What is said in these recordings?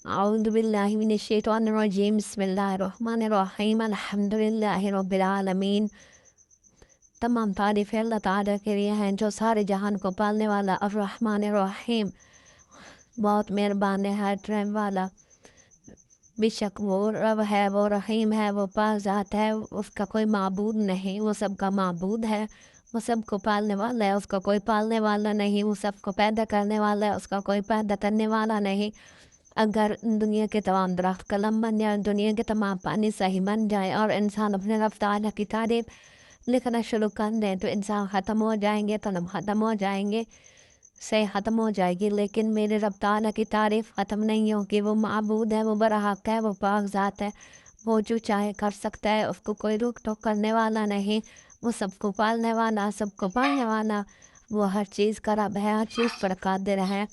أعوذ بالله من الشيطان الرجيم بسم الله الرحمن الرحیم الحمد للہ رب العالمین۔ تمام تعریفیں اللہ تعالیٰ کے لیے ہیں جو سارے جہان کو پالنے والا الرحمن الرحیم، بہت مہربان نہایت رحم والا۔ بے شک وہ رب ہے، وہ رحیم ہے، وہ پاک ذات ہے، اس کا کوئی معبود نہیں، وہ سب کا معبود ہے، وہ سب کو پالنے والا ہے، اس کا کوئی پالنے والا نہیں، وہ سب کو پیدا کرنے والا ہے، اس کا کوئی پیدا کرنے والا نہیں۔ اگر دنیا کے تمام درخت قلم بن جائے، دنیا کے تمام پانی صحیح بن جائے اور انسان اپنے رب تعالیٰ کی تعریف لکھنا شروع کر دیں تو انسان ختم ہو جائیں گے، قلم ختم ہو جائیں گے، سے ختم ہو جائے گی، لیکن میرے رب تعالیٰ کی تعریف ختم نہیں ہوگی۔ وہ معبود ہے، وہ برحق ہے، وہ پاک ذات ہے، وہ جو چاہے کر سکتا ہے، اس کو کوئی روک ٹوک کرنے والا نہیں، وہ سب کو پالنے والا، سب کو پالنے والا، وہ ہر چیز کا رب ہے، ہر چیز پر قادر ہے۔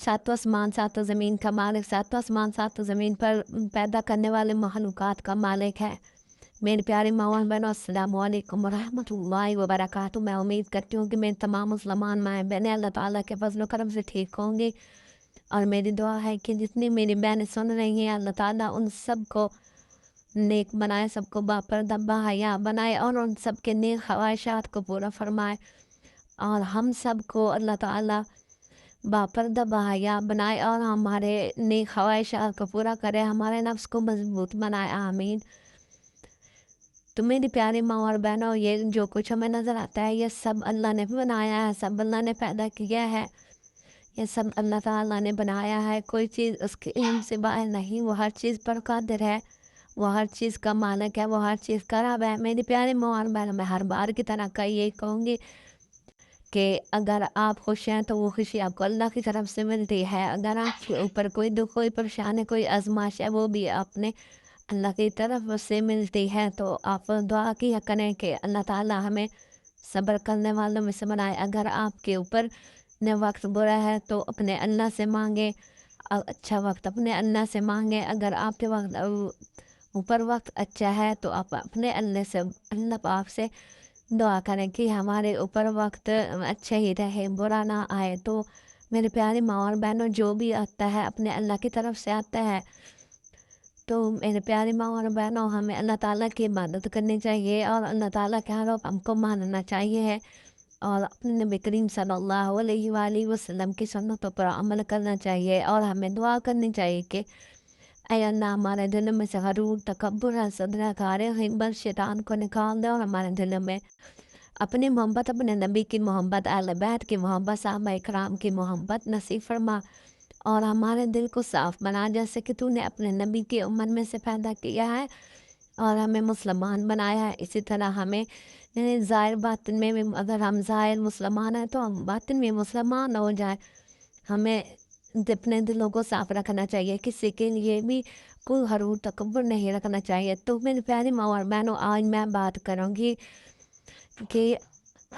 ساتوں آسمان ساتوں زمین کا مالک، ساتوں آسمان ساتوں زمین پر پیدا کرنے والے مخلوقات کا مالک ہے۔ میرے پیارے ماں اور بہنوں، السلام علیکم ورحمۃ اللہ وبرکاتہ۔ میں امید کرتی ہوں کہ میرے تمام مسلمان مائیں بہنیں اللہ تعالیٰ کے فضل و کرم سے ٹھیک ہوں گی، اور میری دعا ہے کہ جتنی میری بہنیں سن رہی ہیں اللہ تعالیٰ ان سب کو نیک بنائے، سب کو باپردہ باحیا بنائے، اور ان سب کے نیک خواہشات کو پورا فرمائے، اور ہم سب کو اللہ تعالیٰ باپردہ باحیا بنائے اور ہمارے نیک خواہشات کو پورا کرے، ہمارے نفس کو مضبوط بنائے، آمین۔ تو میری پیاری ماں اور بہنوں، یہ جو کچھ ہمیں نظر آتا ہے یہ سب اللہ نے بنایا ہے، سب اللہ نے پیدا کیا ہے، یہ سب اللہ تعالیٰ نے بنایا ہے، کوئی چیز اس کے علم سے باہر نہیں، وہ ہر چیز پر قادر ہے، وہ ہر چیز کا مالک ہے، وہ ہر چیز کا رب ہے۔ میری پیاری ماں اور بہنوں، میں ہر بار کی طرح کا یہی کہوں گی کہ اگر آپ خوش ہیں تو وہ خوشی آپ کو اللہ کی طرف سے ملتی ہے، اگر آپ کے اوپر کوئی دکھ، کوئی پریشانی، کوئی آزمائش ہے، وہ بھی اپنے اللہ کی طرف سے ملتی ہے۔ تو آپ دعا کیا کریں کہ اللہ تعالیٰ ہمیں صبر کرنے والوں میں سے بنائے۔ اگر آپ کے اوپر وقت برا ہے تو اپنے اللہ سے مانگیں، اچھا وقت اپنے اللہ سے مانگیں۔ اگر آپ کے اوپر وقت اچھا ہے تو آپ اپنے اللہ پاک سے دعا کریں کہ ہمارے اوپر وقت اچھا ہی رہے، برا نہ آئے۔ تو میرے پیارے ماں اور بہنوں، جو بھی آتا ہے اپنے اللہ کی طرف سے آتا ہے، تو میرے پیارے ماں اور بہنوں، ہمیں اللہ تعالیٰ کی عبادت کرنی چاہیے اور اللہ تعالیٰ کے حکم ہم کو ماننا چاہیے ہے، اور اپنے نبی کریم صلی اللہ علیہ وآلہ وسلم کی سنتوں پر عمل کرنا چاہیے، اور ہمیں دعا کرنی چاہیے کہ اے اللہ ہمارے دل میں سے غرور، تکبر، حسد، انکار، غیبت، شیطان کو نکال دے، اور ہمارے دل میں اپنی محبت، اپنے نبی کی محبت، اہل بیت کی محبت، صحابہ اکرام کی محبت نصیب فرما، اور ہمارے دل کو صاف بنا، جیسے کہ تو نے اپنے نبی کی امت میں سے پیدا کیا ہے اور ہمیں مسلمان بنایا ہے، اسی طرح ہمیں ظاہر باطن میں بھی، اگر ہم ظاہر مسلمان ہیں تو ہم باطن میں مسلمان ہو جائیں۔ ہمیں اپنے دلوں کو صاف رکھنا چاہیے، کسی کے لیے بھی کوئی غرور تکبر نہیں رکھنا چاہیے۔ تو میری پیاری ماں اور بہنوں، آج میں بات کروں گی کہ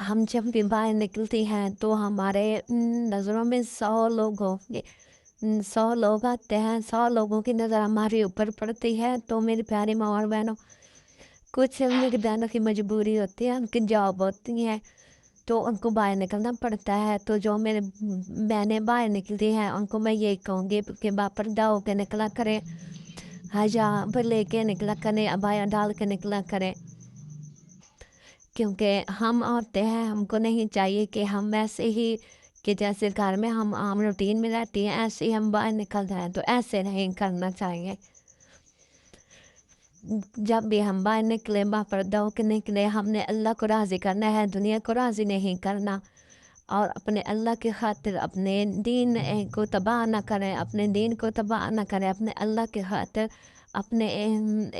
ہم جب بھی باہر نکلتی ہیں تو ہمارے نظروں میں 100 لوگ آتے ہیں، 100 لوگوں کی نظر ہمارے اوپر پڑتی ہے۔ تو میری پیاری ماں اور بہنوں، کچھ میری بہنوں کی مجبوری ہوتی ہے، ان کی جاب ہوتی ہے تو ان کو باہر نکلنا پڑتا ہے۔ تو جو میرے بہنیں باہر نکلتی ہیں ان کو میں یہی کہوں گی کہ باپردہ ہو کے نکلا کریں، حجاب لے کے نکلا کریں، عبایا ڈال کے نکلا کریں، کیونکہ ہم عورتیں ہیں، ہم کو نہیں چاہیے کہ ہم ایسے ہی کہ جیسے گھر میں ہم عام روٹین میں رہتی ہیں ایسے ہی ہم باہر نکل جائیں، تو ایسے نہیں کرنا چاہیے۔ جب بھی ہم باہر نکلے، باپردہ ہو کے نکلے، ہم نے اللہ کو راضی کرنا ہے، دنیا کو راضی نہیں کرنا، اور اپنے اللہ کی خاطر اپنے دین کو تباہ نہ کریں، اپنے دین کو تباہ نہ کریں، اپنے اللہ کی خاطر اپنے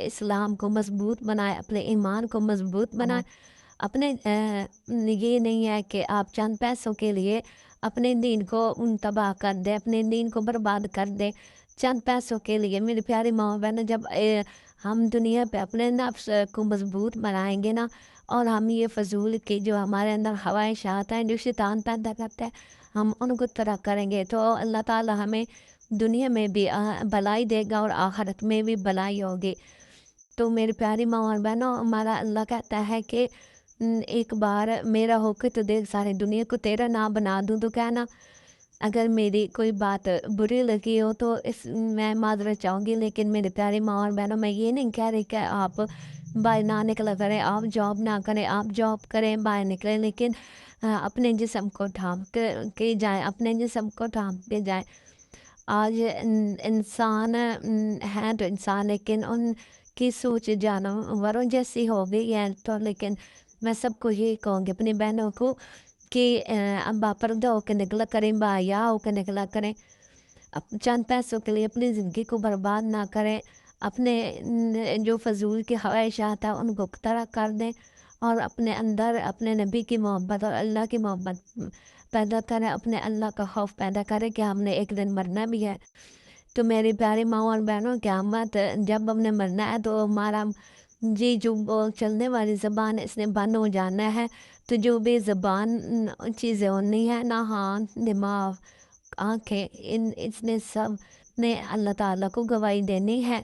اسلام کو مضبوط بنائے، اپنے ایمان کو مضبوط بنائے۔ اپنے یہ نہیں ہے کہ آپ چند پیسوں کے لیے اپنے دین کو تباہ کر دیں، اپنے دین کو برباد کر دیں چند پیسوں کے لیے۔ میری پیاری ماں بہن، جب ہم دنیا پہ اپنے نفس کو مضبوط بنائیں گے نا، اور ہم یہ فضول کی جو ہمارے اندر خواہشات ہیں، جو شیطان پیدا کرتا ہے، ہم ان کو ترک کریں گے تو اللہ تعالیٰ ہمیں دنیا میں بھی بھلائی دے گا اور آخرت میں بھی بھلائی ہوگی۔ تو میری پیاری ماں اور بہنوں، ہمارا اللہ کہتا ہے کہ ایک بار میرا ہو کے تو دیکھ، ساری دنیا کو تیرا نام بنا دوں تو کہنا اگر میری کوئی بات بری لگی ہو تو میں معذرت چاہوں گی، لیکن میرے پیاری ماں اور بہنوں، میں یہ نہیں کہہ رہی کہ آپ باہر نہ نکلا کریں، آپ جاب نہ کریں، آپ جاب کریں، باہر نکلیں، لیکن اپنے جسم کو ڈھانپ کے جائیں، اپنے جسم کو ڈھانپ کے جائیں۔ آج انسان ہیں تو انسان، لیکن ان کی سوچ جانوروں جیسی ہو گئی ہے، تو لیکن میں سب کو یہی کہوں گی، اپنی بہنوں کو، کہ باپردہ ہو کے نکلا کریں، باحیا ہو کے نکلا کریں، چند پیسوں کے لیے اپنی زندگی کو برباد نہ کریں، اپنے جو فضول کی خواہشات ہیں ان کو ترک کر دیں، اور اپنے اندر اپنے نبی کی محبت اور اللہ کی محبت پیدا کریں، اپنے اللہ کا خوف پیدا کریں کہ ہم نے ایک دن مرنا بھی ہے۔ تو میری پیاری ماں اور بہنوں، قیامت جب ہم نے مرنا ہے تو ہمارا جو چلنے والی زبان اس نے بند ہو جانا ہے، تو جو بھی زبان چیزیں ہونی ہے، نہ ہاتھ، دماغ، آنکھیں، اس نے سب نے اللہ تعالیٰ کو گواہی دینی ہے۔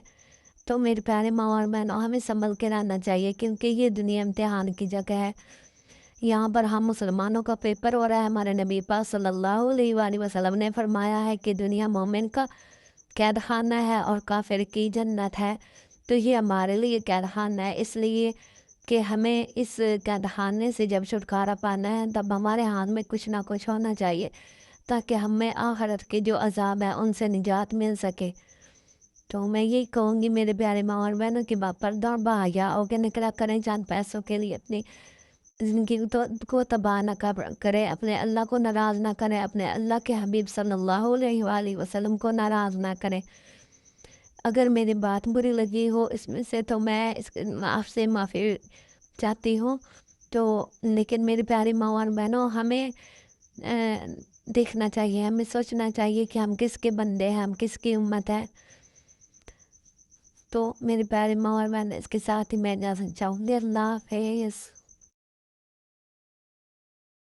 تو میرے پیارے ماں اور بہنوں، ہمیں سنبھل کے رہنا چاہیے، کیونکہ یہ دنیا امتحان کی جگہ ہے۔ یہاں پر ہم مسلمانوں کا پیپر ہو رہا ہے۔ ہمارے نبی پاک صلی اللہ علیہ وآلہ وسلم نے فرمایا ہے کہ دنیا مومن کا قید خانہ ہے اور کافر کی جنت ہے۔ تو یہ ہمارے لیے قید خانہ ہے، اس لیے کہ ہمیں اس قید خانے سے جب چھٹکارا پانا ہے، تب ہمارے ہاتھ میں کچھ نہ کچھ ہونا چاہیے، تاکہ ہمیں آخرت کے جو عذاب ہیں ان سے نجات مل سکے۔ تو میں یہی کہوں گی میرے پیارے ماں اور بہنوں کی باپردہ اور باحیا ہو کے نکلا کریں، چند پیسوں کے لیے اپنی زندگی کو تباہ نہ کریں، اپنے اللہ کو ناراض نہ کریں، اپنے اللہ کے حبیب صلی اللہ علیہ وآلہ وسلم کو ناراض نہ کریں۔ اگر میری بات بری لگی ہو اس میں سے تو میں آپ سے معافی چاہتی ہوں۔ تو لیکن میری پیاری ماں اور بہنوں، ہمیں دیکھنا چاہیے، ہمیں سوچنا چاہیے کہ ہم کس کے بندے ہیں، ہم کس کی امت ہے۔ تو میری پیاری ماں اور بہن، اس کے ساتھ ہی میں اجازت چاہوں گی۔ اللہ حافظ۔